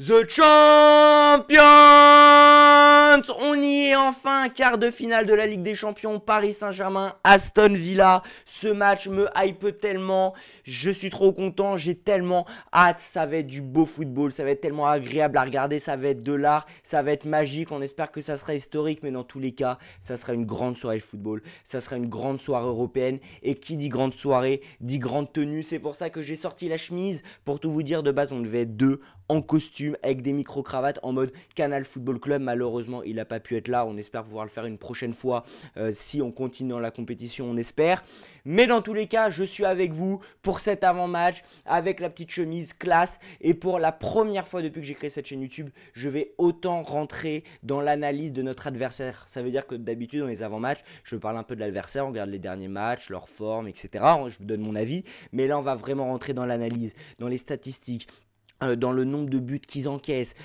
The Champions! On y est enfin, quart de finale de la Ligue des Champions, Paris Saint-Germain, Aston Villa. Ce match me hype tellement, je suis trop content, j'ai tellement hâte, ça va être du beau football, ça va être tellement agréable à regarder, ça va être de l'art, ça va être magique, on espère que ça sera historique, mais dans tous les cas, ça sera une grande soirée de football, ça sera une grande soirée européenne, et qui dit grande soirée, dit grande tenue, c'est pour ça que j'ai sorti la chemise, pour tout vous dire, de base on devait être deux, en costume avec des micro-cravates en mode Canal Football Club. Malheureusement, il n'a pas pu être là. On espère pouvoir le faire une prochaine fois si on continue dans la compétition, on espère. Mais dans tous les cas, je suis avec vous pour cet avant-match avec la petite chemise classe. Et pour la première fois depuis que j'ai créé cette chaîne YouTube, je vais autant rentrer dans l'analyse de notre adversaire. Ça veut dire que d'habitude, dans les avant-matchs, je parle un peu de l'adversaire, on regarde les derniers matchs, leur forme, etc. Je vous donne mon avis. Mais là, on va vraiment rentrer dans l'analyse, dans les statistiques, dans le nombre de buts qu'ils encaissent,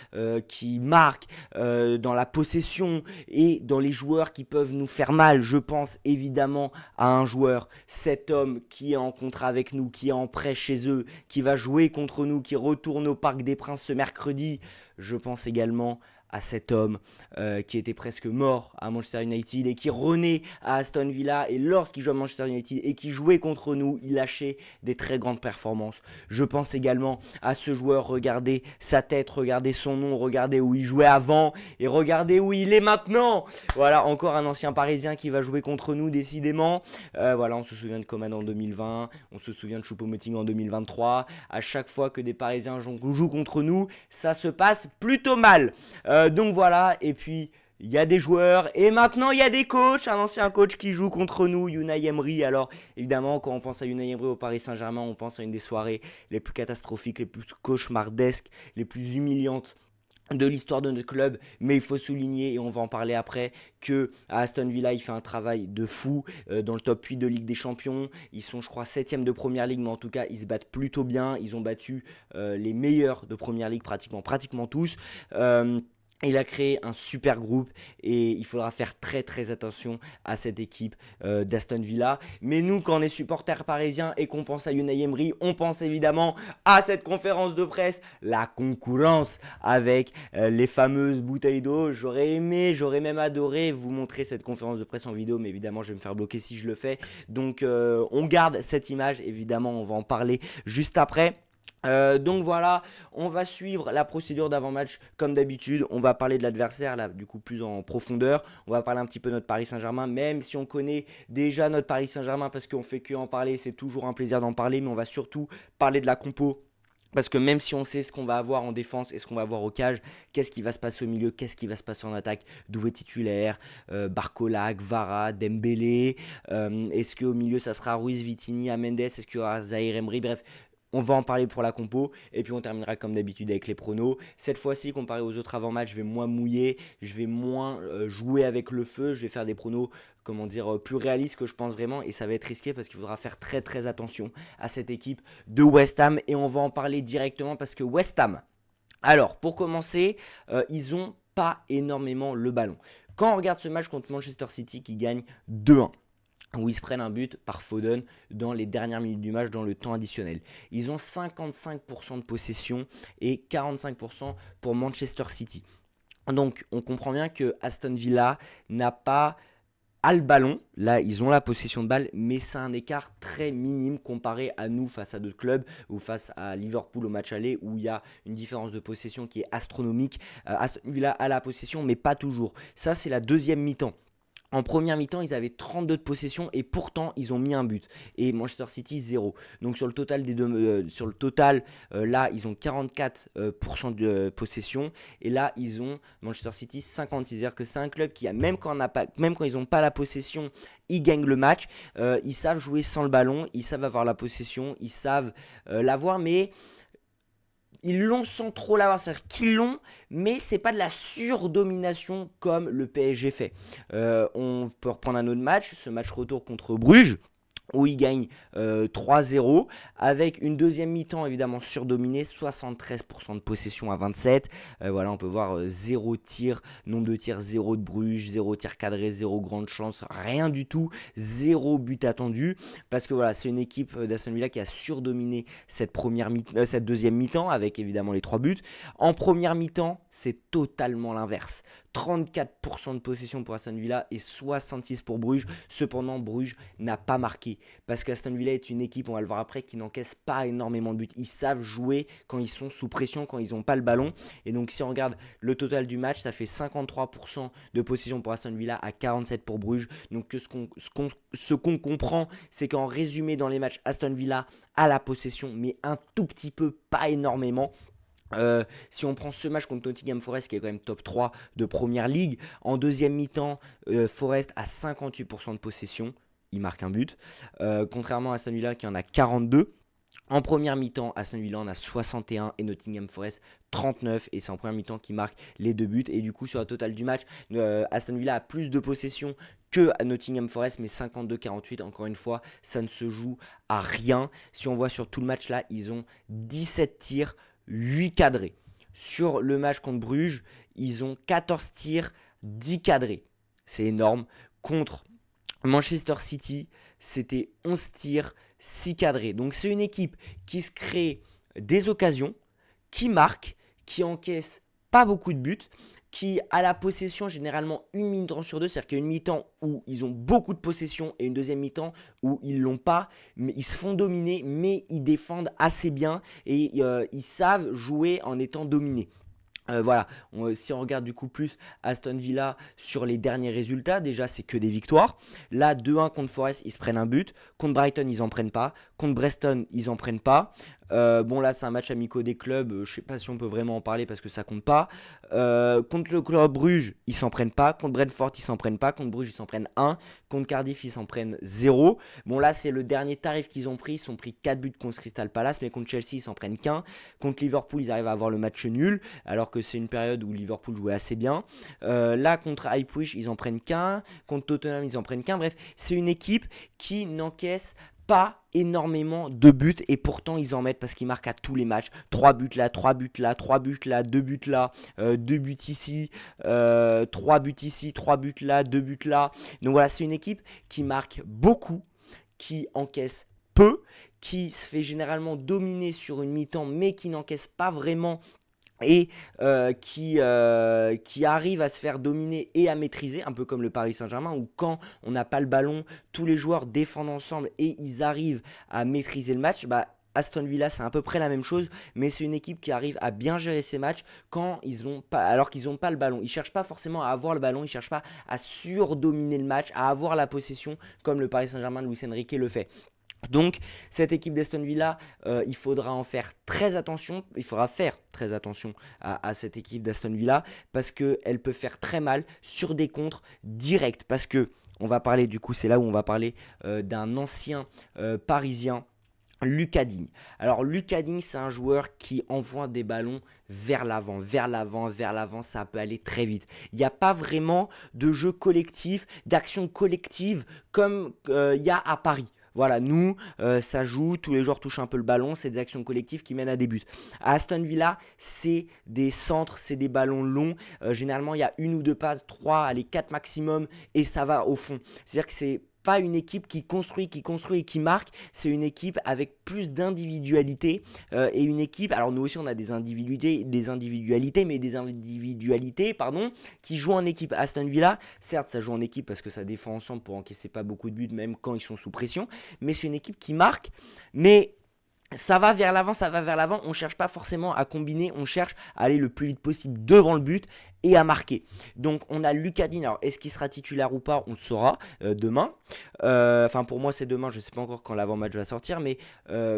qu'ils marquent, dans la possession et dans les joueurs qui peuvent nous faire mal. Je pense évidemment à un joueur, cet homme qui est en contrat avec nous, qui est en prêt chez eux, qui va jouer contre nous, qui retourne au Parc des Princes ce mercredi. Je pense également à cet homme qui était presque mort à Manchester United et qui renaît à Aston Villa, et lorsqu'il joue à Manchester United et qui jouait contre nous, il lâchait des très grandes performances. Je pense également à ce joueur, regardez sa tête, regardez son nom, regardez où il jouait avant et regardez où il est maintenant. Voilà, encore un ancien Parisien qui va jouer contre nous décidément. Voilà, on se souvient de Coman en 2020, on se souvient de Choupo-Moting en 2023. À chaque fois que des Parisiens jouent contre nous, ça se passe plutôt mal. Donc voilà, et puis il y a des joueurs, et maintenant il y a des coachs, un ancien coach qui joue contre nous, Unai Emery. Alors évidemment, quand on pense à Unai Emery au Paris Saint-Germain, on pense à une des soirées les plus catastrophiques, les plus cauchemardesques, les plus humiliantes de l'histoire de notre club. Mais il faut souligner, et on va en parler après, que à Aston Villa il fait un travail de fou dans le top 8 de Ligue des Champions. Ils sont, je crois, 7ème de Première Ligue, mais en tout cas ils se battent plutôt bien. Ils ont battu les meilleurs de Première Ligue pratiquement tous. Il a créé un super groupe et il faudra faire très attention à cette équipe d'Aston Villa. Mais nous, quand on est supporters parisiens et qu'on pense à Unai Emery, on pense évidemment à cette conférence de presse, la concurrence avec les fameuses bouteilles d'eau. J'aurais aimé, j'aurais même adoré vous montrer cette conférence de presse en vidéo, mais évidemment je vais me faire bloquer si je le fais. Donc on garde cette image, évidemment on va en parler juste après. Donc voilà, on va suivre la procédure d'avant-match comme d'habitude. On va parler de l'adversaire là, du coup plus en profondeur. On va parler un petit peu de notre Paris Saint-Germain, même si on connaît déjà notre Paris Saint-Germain, parce qu'on fait que en parler, c'est toujours un plaisir d'en parler. Mais on va surtout parler de la compo, parce que même si on sait ce qu'on va avoir en défense et ce qu'on va avoir au cage, qu'est-ce qui va se passer au milieu, qu'est-ce qui va se passer en attaque, Doué titulaire, Barcola, Kvara, Dembélé, est-ce qu'au milieu ça sera Ruiz, Vitinha, Mendes, est-ce qu'il y aura Zahir Emery, bref. On va en parler pour la compo, et puis on terminera comme d'habitude avec les pronos. Cette fois-ci, comparé aux autres avant-matchs, je vais moins mouiller, je vais moins jouer avec le feu, je vais faire des pronos, comment dire, plus réalistes que je pense vraiment, et ça va être risqué parce qu'il faudra faire très attention à cette équipe de West Ham, et on va en parler directement parce que West Ham, alors pour commencer, ils ont pas énormément le ballon. Quand on regarde ce match contre Manchester City qui gagne 2-1, où ils se prennent un but par Foden dans les dernières minutes du match, dans le temps additionnel. Ils ont 55% de possession et 45% pour Manchester City. Donc on comprend bien que Aston Villa n'a pas le ballon. Là ils ont la possession de balle, mais c'est un écart très minime comparé à nous face à d'autres clubs, ou face à Liverpool au match aller, où il y a une différence de possession qui est astronomique. Aston Villa a la possession, mais pas toujours. Ça c'est la deuxième mi-temps. En première mi-temps, ils avaient 32 de possession et pourtant ils ont mis un but. Et Manchester City 0. Donc sur le total des deux, là ils ont 44% de possession, et là ils ont Manchester City 56. C'est-à-dire que c'est un club qui a, même quand ils n'ont pas la possession, ils gagnent le match. Ils savent jouer sans le ballon, ils savent avoir la possession, ils savent l'avoir, mais ils l'ont sans trop l'avoir, c'est-à-dire qu'ils l'ont, mais c'est pas de la surdomination comme le PSG fait. On peut reprendre un autre match, ce match retour contre Bruges. où il gagne 3-0, avec une deuxième mi-temps évidemment surdominée, 73% de possession à 27. Voilà, on peut voir 0 tir, nombre de tirs 0 de Bruges, 0 tir cadré, 0 grande chance, rien du tout, 0 but attendu, parce que voilà, c'est une équipe d'Aston Villa qui a surdominé cette deuxième mi-temps, avec évidemment les 3 buts. En première mi-temps, c'est totalement l'inverse. 34% de possession pour Aston Villa et 66% pour Bruges. Cependant, Bruges n'a pas marqué. Parce qu'Aston Villa est une équipe, on va le voir après, qui n'encaisse pas énormément de buts. Ils savent jouer quand ils sont sous pression, quand ils n'ont pas le ballon. Et donc si on regarde le total du match, ça fait 53% de possession pour Aston Villa à 47% pour Bruges. Donc ce qu'on comprend, c'est qu'en résumé dans les matchs, Aston Villa a la possession, mais un tout petit peu, pas énormément. Si on prend ce match contre Nottingham Forest qui est quand même top 3 de première ligue, en deuxième mi-temps, Forest a 58% de possession, il marque un but, contrairement à Aston Villa qui en a 42. En première mi-temps, Aston Villa en a 61 et Nottingham Forest 39, et c'est en première mi-temps qu'il marque les 2 buts. Et du coup sur le total du match, Aston Villa a plus de possession que à Nottingham Forest, mais 52-48, encore une fois, ça ne se joue à rien. Si on voit sur tout le match là, ils ont 17 tirs, 8 cadrés. Sur le match contre Bruges, ils ont 14 tirs, 10 cadrés. C'est énorme. Contre Manchester City, c'était 11 tirs, 6 cadrés. Donc c'est une équipe qui se crée des occasions, qui marque, qui encaisse pas beaucoup de buts, qui a la possession généralement une mi-temps sur deux, c'est-à-dire qu'il y a une mi-temps où ils ont beaucoup de possession et une deuxième mi-temps où ils l'ont pas, mais ils se font dominer, mais ils défendent assez bien et ils savent jouer en étant dominés. Voilà, si on regarde du coup plus Aston Villa sur les derniers résultats, déjà c'est que des victoires. Là 2-1 contre Forest, ils se prennent un but. Contre Brighton, ils en prennent pas. Contre Preston, ils en prennent pas. Bon là c'est un match amicaux des clubs, je sais pas si on peut vraiment en parler parce que ça compte pas. Contre le club Bruges, ils s'en prennent pas. Contre Brentford, ils s'en prennent pas. Contre Bruges, ils s'en prennent 1. Contre Cardiff, ils s'en prennent 0. Bon là c'est le dernier tarif qu'ils ont pris. Ils ont pris 4 buts contre Crystal Palace, mais contre Chelsea, ils s'en prennent qu'un. Contre Liverpool, ils arrivent à avoir le match nul, alors que c'est une période où Liverpool jouait assez bien. Là contre Ipswich, ils en prennent qu'un. Contre Tottenham, ils en prennent qu'un. Bref, c'est une équipe qui n'encaisse pas énormément de buts et pourtant ils en mettent parce qu'ils marquent à tous les matchs. 3 buts là, 3 buts là, 3 buts là, 2 buts là, 2 buts ici, 3 buts ici, 3 buts là, 2 buts là. Donc voilà, c'est une équipe qui marque beaucoup, qui encaisse peu, qui se fait généralement dominer sur une mi-temps mais qui n'encaisse pas vraiment et qui arrive à se faire dominer et à maîtriser, un peu comme le Paris Saint-Germain, où quand on n'a pas le ballon, tous les joueurs défendent ensemble et ils arrivent à maîtriser le match. Aston Villa, c'est à peu près la même chose, mais c'est une équipe qui arrive à bien gérer ses matchs quand ils ont pas, alors qu'ils n'ont pas le ballon. Ils ne cherchent pas forcément à avoir le ballon, ils ne cherchent pas à surdominer le match, à avoir la possession comme le Paris Saint-Germain de Luis Enrique le fait. Donc cette équipe d'Aston Villa, il faudra en faire très attention, il faudra faire très attention à cette équipe d'Aston Villa parce qu'elle peut faire très mal sur des contres directs. Parce que on va parler du coup, c'est là où on va parler d'un ancien parisien, Lucas Digne. Alors Lucas Digne, c'est un joueur qui envoie des ballons vers l'avant, vers l'avant, vers l'avant, ça peut aller très vite. Il n'y a pas vraiment de jeu collectif, d'action collective comme il y a à Paris. Voilà, nous, ça joue, tous les joueurs touchent un peu le ballon, c'est des actions collectives qui mènent à des buts. À Aston Villa, c'est des centres, c'est des ballons longs. Généralement, il y a une ou deux passes, 3, allez, 4 maximum, et ça va au fond. C'est-à-dire que c'est pas une équipe qui construit et qui marque, c'est une équipe avec plus d'individualité et une équipe, alors nous aussi on a des individualités pardon, qui jouent en équipe. Aston Villa, certes ça joue en équipe parce que ça défend ensemble pour encaisser pas beaucoup de buts même quand ils sont sous pression, mais c'est une équipe qui marque, mais ça va vers l'avant, on ne cherche pas forcément à combiner, on cherche à aller le plus vite possible devant le but et à marquer. Donc on a Lucas Digne, alors est-ce qu'il sera titulaire ou pas, on le saura demain. Enfin pour moi c'est demain, je ne sais pas encore quand l'avant-match va sortir, mais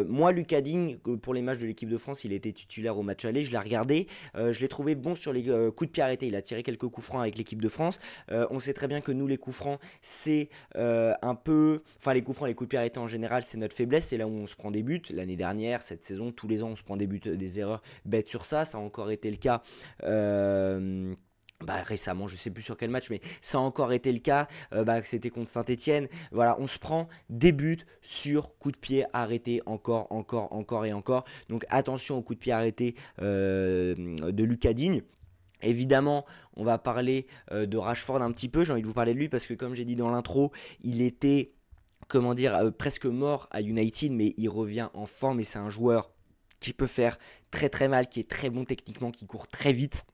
moi Lucas Digne, pour les matchs de l'équipe de France, il était titulaire au match aller, je l'ai regardé, je l'ai trouvé bon sur les coups de pied arrêtés, il a tiré quelques coups francs avec l'équipe de France. On sait très bien que nous les coups francs c'est un peu, enfin les coups francs, les coups de pied arrêtés en général c'est notre faiblesse, c'est là où on se prend des buts. L'année dernière, cette saison, tous les ans on se prend des buts, des erreurs bêtes sur ça, ça a encore été le cas récemment, je sais plus sur quel match, mais ça a encore été le cas, c'était contre Saint-Etienne. Voilà, on se prend des buts sur coup de pied arrêté encore et encore. Donc attention aux coups de pied arrêtés de Lucas Digne. Évidemment, on va parler de Rashford un petit peu, j'ai envie de vous parler de lui parce que comme j'ai dit dans l'intro, il était, comment dire, presque mort à United, mais il revient en forme et c'est un joueur qui peut faire très très mal, qui est très bon techniquement, qui court très vite.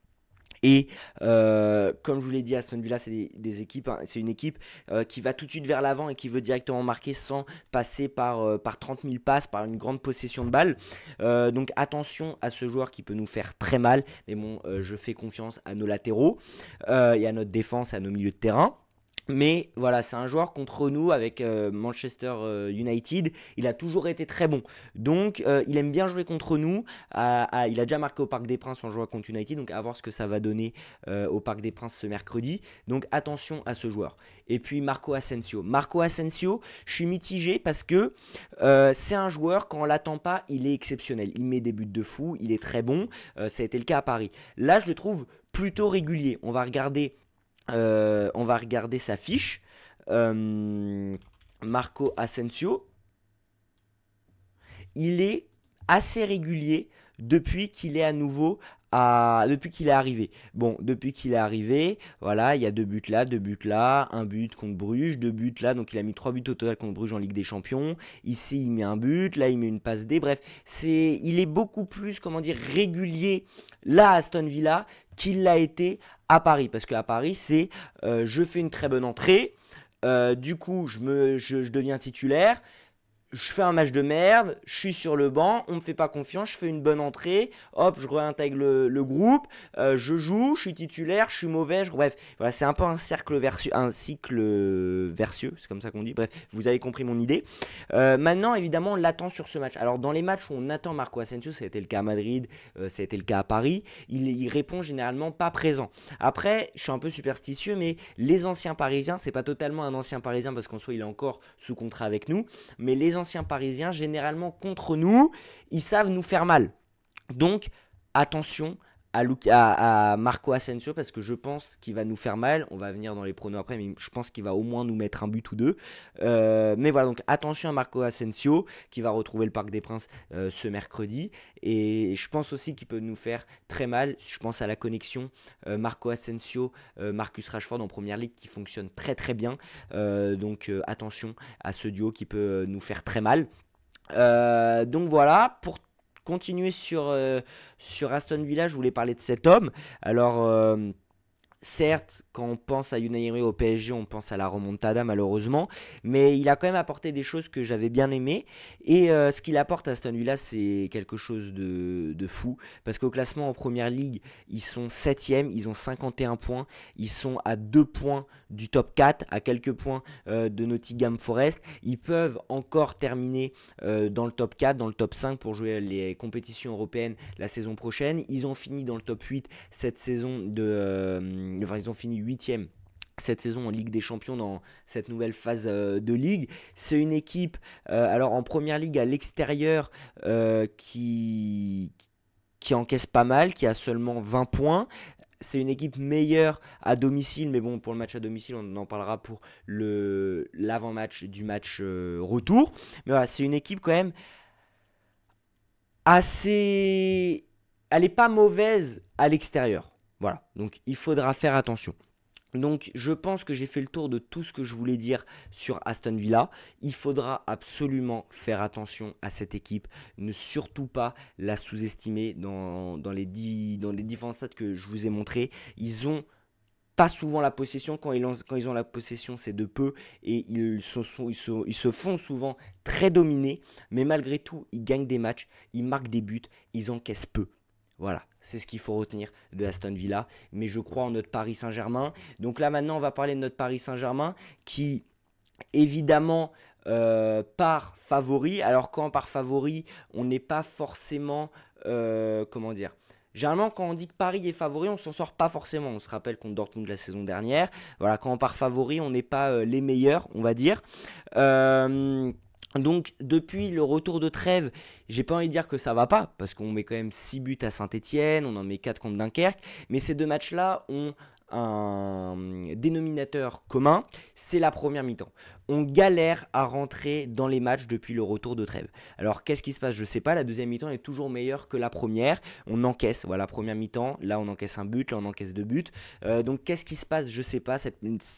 Et comme je vous l'ai dit, Aston Villa, c'est des équipes, hein, c'est une équipe qui va tout de suite vers l'avant et qui veut directement marquer sans passer par 30 000 passes, par une grande possession de balle. Donc attention à ce joueur qui peut nous faire très mal. Mais bon, je fais confiance à nos latéraux et à notre défense, à nos milieux de terrain. Mais voilà, c'est un joueur contre nous avec Manchester United. Il a toujours été très bon. Donc, il aime bien jouer contre nous. Il a déjà marqué au Parc des Princes en jouant contre United. Donc, à voir ce que ça va donner au Parc des Princes ce mercredi. Donc, attention à ce joueur. Et puis, Marco Asensio. Marco Asensio, je suis mitigé parce que c'est un joueur, quand on l'attend pas, il est exceptionnel. Il met des buts de fou. Il est très bon. Ça a été le cas à Paris. Là, je le trouve plutôt régulier. On va regarder sa fiche. Marco Asensio, il est assez régulier depuis qu'il est depuis qu'il est arrivé. Bon, depuis qu'il est arrivé, voilà, il y a 2 buts là, un but contre Bruges, 2 buts là, donc il a mis 3 buts au total contre Bruges en Ligue des Champions. Ici, il met un but, là, il met une passe D. Bref, il est beaucoup plus, comment dire, régulier là à Aston Villa qu'il l'a été à Paris. Parce qu'à Paris, c'est je fais une très bonne entrée, du coup, je deviens titulaire. Je fais un match de merde, je suis sur le banc, on me fait pas confiance, je fais une bonne entrée, hop, je réintègre le groupe, je joue, je suis titulaire, je suis mauvais, bref, voilà, c'est un peu un cycle vertueux, c'est comme ça qu'on dit, bref, vous avez compris mon idée. Maintenant, évidemment, on l'attend sur ce match. Alors, dans les matchs où on attend Marco Asensio, ça a été le cas à Madrid, ça a été le cas à Paris, il répond généralement pas présent. Après, je suis un peu superstitieux, mais les anciens Parisiens, c'est pas totalement un ancien Parisien parce qu'en soi, il est encore sous contrat avec nous, mais les anciens Parisiens, généralement contre nous, ils savent nous faire mal. Donc, attention à Marco Asensio parce que je pense qu'il va nous faire mal. On va venir dans les pronos après, mais je pense qu'il va au moins nous mettre un but ou deux. Mais voilà, donc attention à Marco Asensio qui va retrouver le Parc des Princes ce mercredi. Et je pense aussi qu'il peut nous faire très mal. Je pense à la connexion Marco Asensio, Marcus Rashford en première ligue qui fonctionne très très bien. Donc attention à ce duo qui peut nous faire très mal. Donc voilà, pour continuer sur Aston Villa, je voulais parler de cet homme. Alors, certes, quand on pense à Unai Emery au PSG, on pense à la remontada malheureusement, mais il a quand même apporté des choses que j'avais bien aimées. Et ce qu'il apporte à Aston Villa, c'est quelque chose de fou. Parce qu'au classement en première ligue, ils sont 7e, ils ont 51 points. Ils sont à 2 points du top 4, à quelques points de Nottingham Forest. Ils peuvent encore terminer dans le top 4, dans le top 5 pour jouer les compétitions européennes la saison prochaine. Ils ont fini dans le top 8 cette saison ils ont fini 8e cette saison en Ligue des Champions dans cette nouvelle phase de Ligue. C'est une équipe, alors en première ligue à l'extérieur, qui encaisse pas mal, qui a seulement 20 points. C'est une équipe meilleure à domicile, mais bon, pour le match à domicile, on en parlera pour l'avant-match du match retour. Mais voilà, c'est une équipe quand même assez... Elle n'est pas mauvaise à l'extérieur. Voilà, donc il faudra faire attention. Donc je pense que j'ai fait le tour de tout ce que je voulais dire sur Aston Villa. Il faudra absolument faire attention à cette équipe. Ne surtout pas la sous-estimer dans les différents stats que je vous ai montrés. Ils ont pas souvent la possession. Quand ils ont la possession, c'est de peu. Et ils se font souvent très dominer. Mais malgré tout, ils gagnent des matchs. Ils marquent des buts. Ils encaissent peu. Voilà, c'est ce qu'il faut retenir de Aston Villa. Mais je crois en notre Paris Saint-Germain. Donc là, maintenant, on va parler de notre Paris Saint-Germain qui, évidemment, part favori. Alors, quand on part favori, on n'est pas forcément... comment dire ? Généralement, quand on dit que Paris est favori, on s'en sort pas forcément. On se rappelle contre Dortmund la saison dernière. Voilà, quand on part favori, on n'est pas les meilleurs, on va dire. Donc depuis le retour de trêve, j'ai pas envie de dire que ça va pas, parce qu'on met quand même 6 buts à Saint-Etienne, on en met 4 contre Dunkerque, mais ces deux matchs-là ont un dénominateur commun, c'est la première mi-temps. On galère à rentrer dans les matchs depuis le retour de trêve. Alors qu'est-ce qui se passe? Je sais pas, la deuxième mi-temps est toujours meilleure que la première. On encaisse, voilà, première mi-temps, là on encaisse un but, là on encaisse 2 buts. Donc qu'est-ce qui se passe? Je sais pas,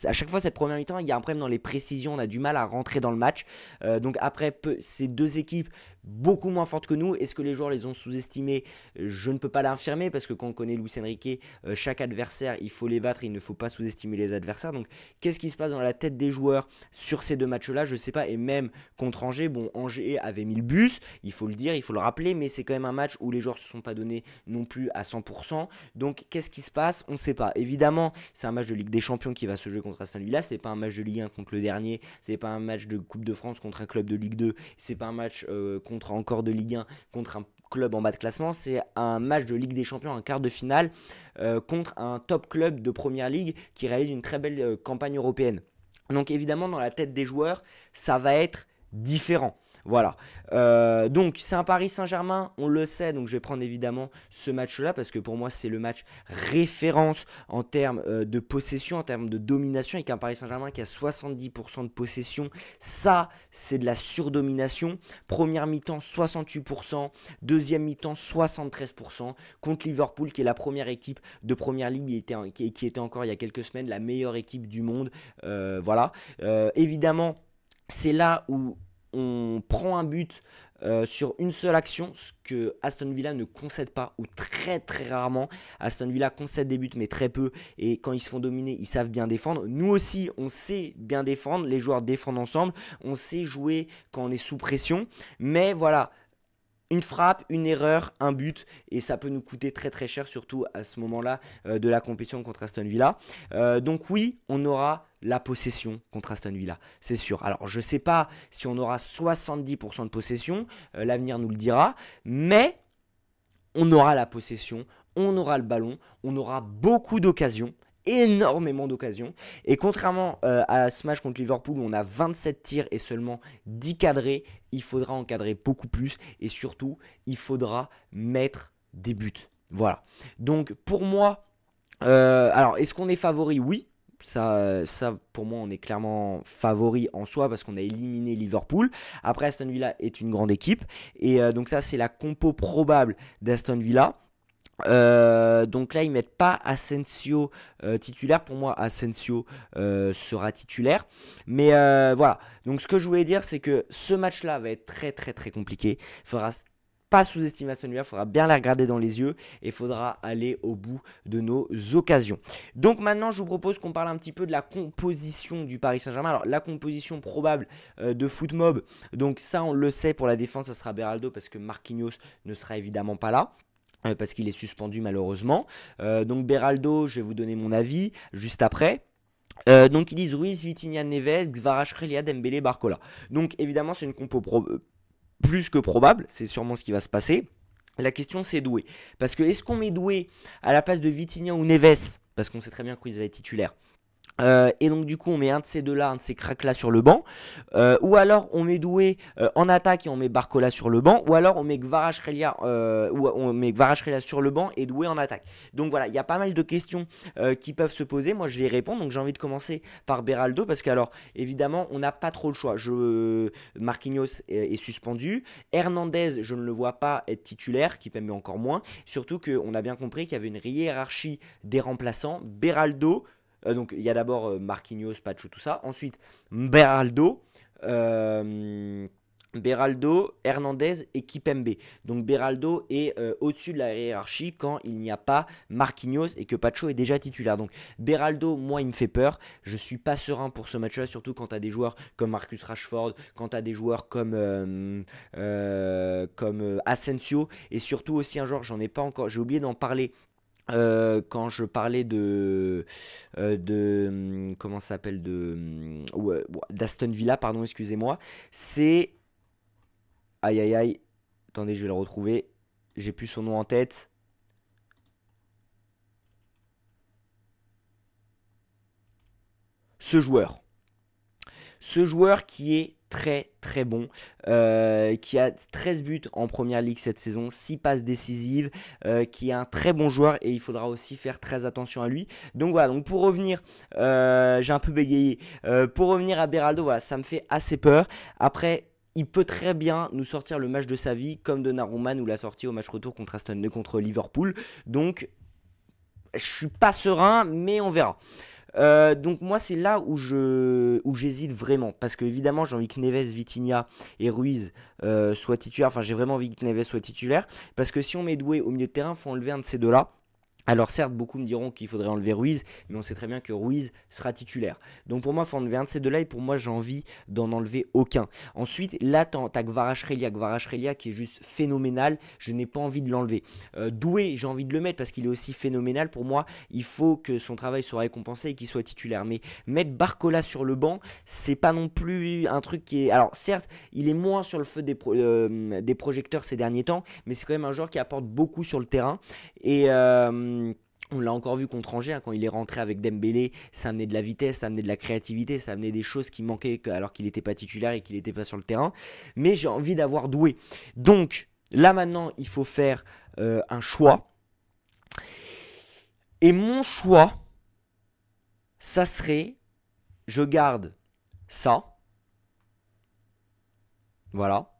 à chaque fois cette première mi-temps, il y a un problème dans les précisions, on a du mal à rentrer dans le match. Donc après, ces deux équipes beaucoup moins fortes que nous, est-ce que les joueurs les ont sous-estimés? Je ne peux pas l'affirmer parce que quand on connaît Luis Enrique, chaque adversaire, il faut les battre, il ne faut pas sous-estimer les adversaires. Donc qu'est-ce qui se passe dans la tête des joueurs sur ces deux matchs-là? Je sais pas, et même contre Angers, bon, Angers avait mis le bus, il faut le dire, il faut le rappeler, mais c'est quand même un match où les joueurs ne se sont pas donnés non plus à 100%. Donc qu'est-ce qui se passe? On ne sait pas. Évidemment, c'est un match de Ligue des Champions qui va se jouer contre Aston Villa, c'est pas un match de Ligue 1 contre le dernier, c'est pas un match de Coupe de France contre un club de Ligue 2, c'est pas un match contre encore de Ligue 1 contre un club en bas de classement, c'est un match de Ligue des Champions, un quart de finale contre un top club de Première Ligue qui réalise une très belle campagne européenne. Donc évidemment dans la tête des joueurs ça va être différent. Voilà, donc c'est un Paris Saint-Germain, on le sait, donc je vais prendre évidemment ce match-là parce que pour moi c'est le match référence en termes de possession, en termes de domination, avec un Paris Saint-Germain qui a 70% de possession, ça c'est de la surdomination. Première mi-temps 68%, deuxième mi-temps 73%, contre Liverpool qui est la première équipe de Première Ligue qui était encore il y a quelques semaines la meilleure équipe du monde. Voilà, évidemment c'est là où on prend un but sur une seule action, ce que Aston Villa ne concède pas, ou très très rarement. Aston Villa concède des buts mais très peu, et quand ils se font dominer ils savent bien défendre. Nous aussi on sait bien défendre, les joueurs défendent ensemble, on sait jouer quand on est sous pression, mais voilà, une frappe, une erreur, un but, et ça peut nous coûter très très cher, surtout à ce moment-là de la compétition contre Aston Villa. Donc oui, on aura la possession contre Aston Villa, c'est sûr. Alors je ne sais pas si on aura 70% de possession, l'avenir nous le dira, mais on aura la possession, on aura le ballon, on aura beaucoup d'occasions, énormément d'occasions, et contrairement à ce match contre Liverpool où on a 27 tirs et seulement 10 cadrés, il faudra encadrer beaucoup plus, et surtout il faudra mettre des buts. Voilà, donc pour moi alors est-ce qu'on est favori? Oui, ça pour moi on est clairement favori en soi parce qu'on a éliminé Liverpool. Après Aston Villa est une grande équipe, et donc ça c'est la compo probable d'Aston Villa. Donc là ils mettent pas Asensio titulaire. Pour moi Asensio sera titulaire, mais voilà, donc ce que je voulais dire c'est que ce match là va être très très très compliqué. Il faudra pas sous-estimer Aston Villa, il faudra bien la regarder dans les yeux et il faudra aller au bout de nos occasions. Donc maintenant je vous propose qu'on parle un petit peu de la composition du Paris Saint-Germain. Alors la composition probable de Footmob, donc ça on le sait, pour la défense ça sera Beraldo parce que Marquinhos ne sera évidemment pas là. Parce qu'il est suspendu malheureusement. Donc Beraldo, je vais vous donner mon avis juste après. Donc ils disent Ruiz, Vitinha, Neves, Kvaratskhelia, Dembélé, Barcola. Donc évidemment c'est une compo plus que probable, c'est sûrement ce qui va se passer. La question c'est Doué. Parce que est-ce qu'on met Doué à la place de Vitinha ou Neves? Parce qu'on sait très bien que Ruiz va être titulaire. Et donc du coup on met un de ces deux là, un de ces cracks là sur le banc, ou alors on met Doué en attaque et on met Barcola sur le banc, ou alors on met Kvaratskhelia sur le banc et Doué en attaque. Donc voilà, il y a pas mal de questions qui peuvent se poser, moi je vais y répondre. Donc j'ai envie de commencer par Beraldo parce que alors évidemment on n'a pas trop le choix. Marquinhos est suspendu, Hernandez je ne le vois pas être titulaire, Kimpembe encore moins, surtout qu'on a bien compris qu'il y avait une hiérarchie des remplaçants. Beraldo, donc il y a d'abord Marquinhos, Pacho, tout ça. Ensuite Beraldo, Hernandez et Kimpembe. Donc Beraldo est au-dessus de la hiérarchie quand il n'y a pas Marquinhos et que Pacho est déjà titulaire. Donc Beraldo, moi il me fait peur. Je suis pas serein pour ce match-là, surtout quand tu as des joueurs comme Marcus Rashford, quand tu as des joueurs comme Asensio, et surtout aussi un joueur, j'en ai pas encore, j'ai oublié d'en parler. Quand je parlais comment ça s'appelle, d'Aston Villa, pardon, excusez-moi, c'est aïe aïe aïe, attendez, je vais le retrouver, j'ai plus son nom en tête. Ce joueur qui est très très bon, qui a 13 buts en première ligue cette saison, 6 passes décisives, qui est un très bon joueur et il faudra aussi faire très attention à lui. Donc voilà, donc pour revenir, j'ai un peu bégayé, pour revenir à Beraldo, voilà, ça me fait assez peur. Après, il peut très bien nous sortir le match de sa vie, comme Donnarumma nous l'a sorti au match retour contre Liverpool. Donc, je suis pas serein, mais on verra. Donc moi c'est là où j'hésite vraiment parce que évidemment j'ai envie que Neves, Vitinha et Ruiz soient titulaires. Enfin j'ai vraiment envie que Neves soit titulaire parce que si on met Doué au milieu de terrain, faut enlever un de ces deux-là. Alors certes, beaucoup me diront qu'il faudrait enlever Ruiz, mais on sait très bien que Ruiz sera titulaire. Donc pour moi, il faut enlever un de ces deux-là, et pour moi, j'ai envie d'en enlever aucun. Ensuite, là, t'as Kvaratskhelia qui est juste phénoménal, je n'ai pas envie de l'enlever. Doué, j'ai envie de le mettre parce qu'il est aussi phénoménal. Pour moi, il faut que son travail soit récompensé et qu'il soit titulaire. Mais mettre Barcola sur le banc, c'est pas non plus un truc qui est... Alors certes, il est moins sur le feu des projecteurs ces derniers temps, mais c'est quand même un joueur qui apporte beaucoup sur le terrain. Et... on l'a encore vu contre Angers, hein, quand il est rentré avec Dembélé, ça amenait de la vitesse, ça amenait de la créativité, ça amenait des choses qui manquaient alors qu'il n'était pas titulaire et qu'il n'était pas sur le terrain. Mais j'ai envie d'avoir Doué. Donc là maintenant, il faut faire un choix. Et mon choix, ça serait, je garde ça. Voilà.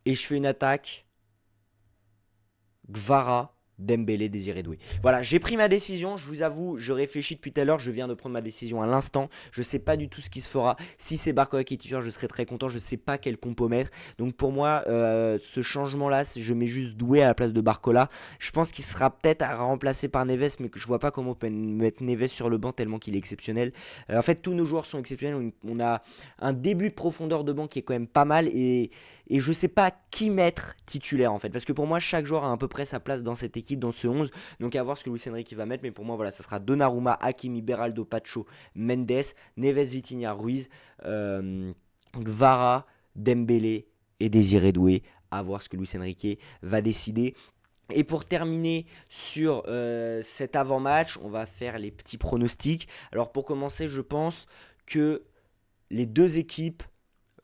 Et je fais une attaque Kvara, Dembélé, Désiré Doué. Voilà, j'ai pris ma décision, je vous avoue, je réfléchis depuis tout à l'heure, je viens de prendre ma décision à l'instant, je ne sais pas du tout ce qui se fera. Si c'est Barcola qui est titulaire, je serai très content, je ne sais pas quel compo mettre. Donc pour moi, ce changement-là, je mets juste Doué à la place de Barcola. Je pense qu'il sera peut-être à remplacer par Neves, mais que je vois pas comment on peut mettre Neves sur le banc tellement qu'il est exceptionnel. En fait, tous nos joueurs sont exceptionnels, on a un début de profondeur de banc qui est quand même pas mal et je ne sais pas qui mettre titulaire en fait. Parce que pour moi, chaque joueur a à peu près sa place dans cette équipe, dans ce 11. Donc à voir ce que Luis Enrique va mettre. Mais pour moi, voilà, ça sera Donnarumma, Hakimi, Beraldo, Pacho, Mendes, Neves, Vitinha, Ruiz, Kvara, Dembélé et Désiré Doué. À voir ce que Luis Enrique va décider. Et pour terminer sur cet avant-match, on va faire les petits pronostics. Alors pour commencer, je pense que les deux équipes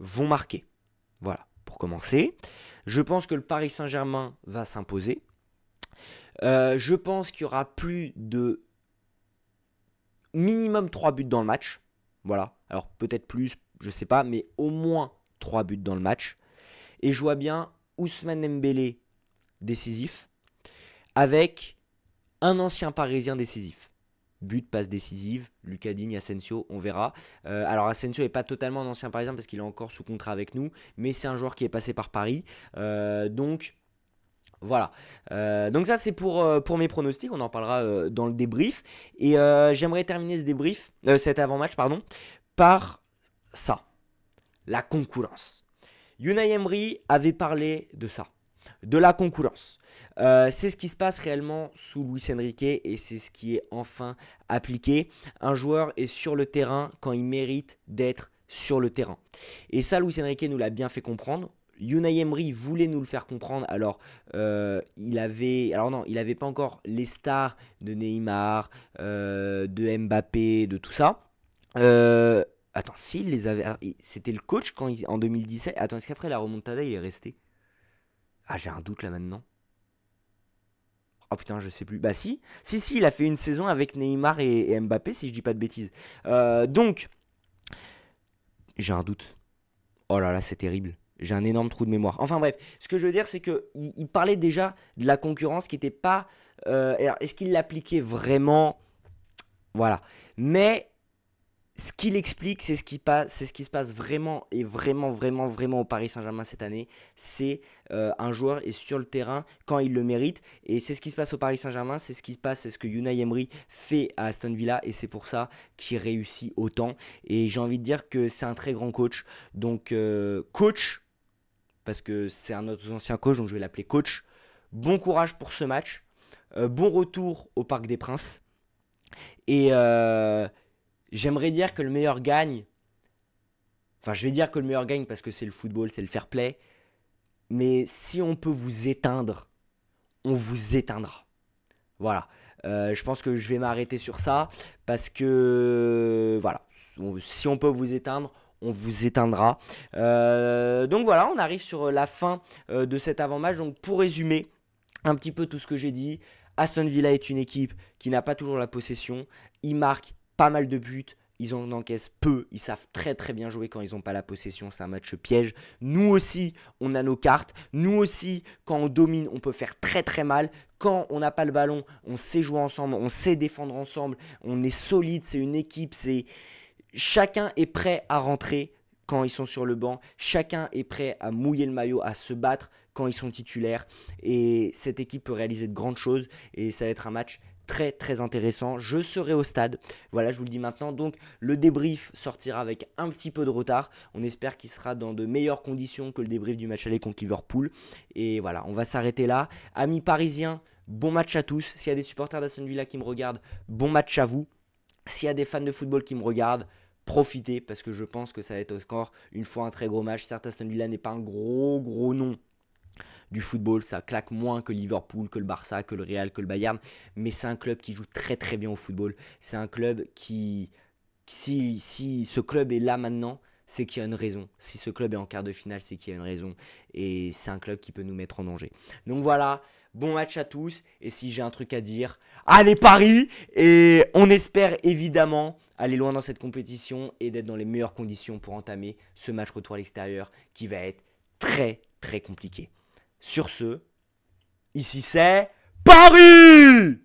vont marquer. Voilà. Pour commencer, je pense que le Paris Saint-Germain va s'imposer. Je pense qu'il y aura plus de minimum 3 buts dans le match. Voilà. Alors peut-être plus, je sais pas, mais au moins 3 buts dans le match. Et je vois bien Ousmane Dembélé décisif avec un ancien Parisien décisif. But, passe décisive, Lucas Digne, Asensio, on verra. Alors Asensio n'est pas totalement un ancien Parisien parce qu'il est encore sous contrat avec nous, mais c'est un joueur qui est passé par Paris. Donc voilà. Donc ça c'est pour mes pronostics, on en parlera dans le débrief. Et j'aimerais terminer ce débrief, cet avant-match, pardon, par ça, la concurrence. Unai Emery avait parlé de ça, de la concurrence. C'est ce qui se passe réellement sous Luis Enrique et c'est ce qui est enfin appliqué. Un joueur est sur le terrain quand il mérite d'être sur le terrain. Et ça, Luis Enrique nous l'a bien fait comprendre. Unai Emery voulait nous le faire comprendre. Alors, il avait pas encore les stars de Neymar, de Mbappé, de tout ça. Attends, s'il les avait... C'était le coach en 2017. Attends, est-ce qu'après la remontada, il est resté? Ah, j'ai un doute là maintenant. Oh putain, je sais plus. Bah si, il a fait une saison avec Neymar et Mbappé, si je dis pas de bêtises. Donc, j'ai un doute. Oh là là, c'est terrible. J'ai un énorme trou de mémoire. Enfin bref, ce que je veux dire, c'est qu'il parlait déjà de la concurrence qui n'était pas... alors, est-ce qu'il l'appliquait vraiment? Voilà. Mais... ce qu'il explique, c'est ce qui se passe vraiment et vraiment au Paris Saint-Germain cette année. C'est un joueur est sur le terrain quand il le mérite. Et c'est ce qui se passe au Paris Saint-Germain, c'est ce qui se passe, c'est ce que Unai Emery fait à Aston Villa. Et c'est pour ça qu'il réussit autant. Et j'ai envie de dire que c'est un très grand coach. Donc coach, parce que c'est un autre ancien coach, donc je vais l'appeler coach. Bon courage pour ce match. Bon retour au Parc des Princes. Et... j'aimerais dire que le meilleur gagne. Enfin, je vais dire que le meilleur gagne parce que c'est le football, c'est le fair play. Mais si on peut vous éteindre, on vous éteindra. Voilà. Je pense que je vais m'arrêter sur ça parce que, voilà, si on peut vous éteindre, on vous éteindra. Donc voilà, on arrive sur la fin de cet avant-match. Donc pour résumer un petit peu tout ce que j'ai dit, Aston Villa est une équipe qui n'a pas toujours la possession. Ils marquent pas mal de buts. Ils en encaissent peu, ils savent très très bien jouer quand ils n'ont pas la possession, c'est un match piège. Nous aussi, on a nos cartes. Nous aussi, quand on domine, on peut faire très très mal. Quand on n'a pas le ballon, on sait jouer ensemble, on sait défendre ensemble, on est solide, c'est une équipe, chacun est prêt à rentrer quand ils sont sur le banc. Chacun est prêt à mouiller le maillot, à se battre quand ils sont titulaires. Et cette équipe peut réaliser de grandes choses et ça va être un match très très intéressant. Je serai au stade, voilà, je vous le dis maintenant. Donc le débrief sortira avec un petit peu de retard. On espère qu'il sera dans de meilleures conditions que le débrief du match aller contre Liverpool. Et voilà, on va s'arrêter là. Amis parisiens, bon match à tous. S'il y a des supporters d'Aston Villa qui me regardent, bon match à vous. S'il y a des fans de football qui me regardent, profitez parce que je pense que ça va être encore une fois un très gros match. Certes, Aston Villa n'est pas un gros nom du football, ça claque moins que Liverpool, que le Barça, que le Real, que le Bayern, mais c'est un club qui joue très très bien au football. C'est un club qui, si ce club est là maintenant, c'est qu'il y a une raison. Si ce club est en quart de finale, c'est qu'il y a une raison. Et c'est un club qui peut nous mettre en danger. Donc voilà, bon match à tous. Et si j'ai un truc à dire, allez Paris. Et on espère évidemment aller loin dans cette compétition et d'être dans les meilleures conditions pour entamer ce match retour à l'extérieur qui va être très très compliqué. Sur ce, ici c'est Paris!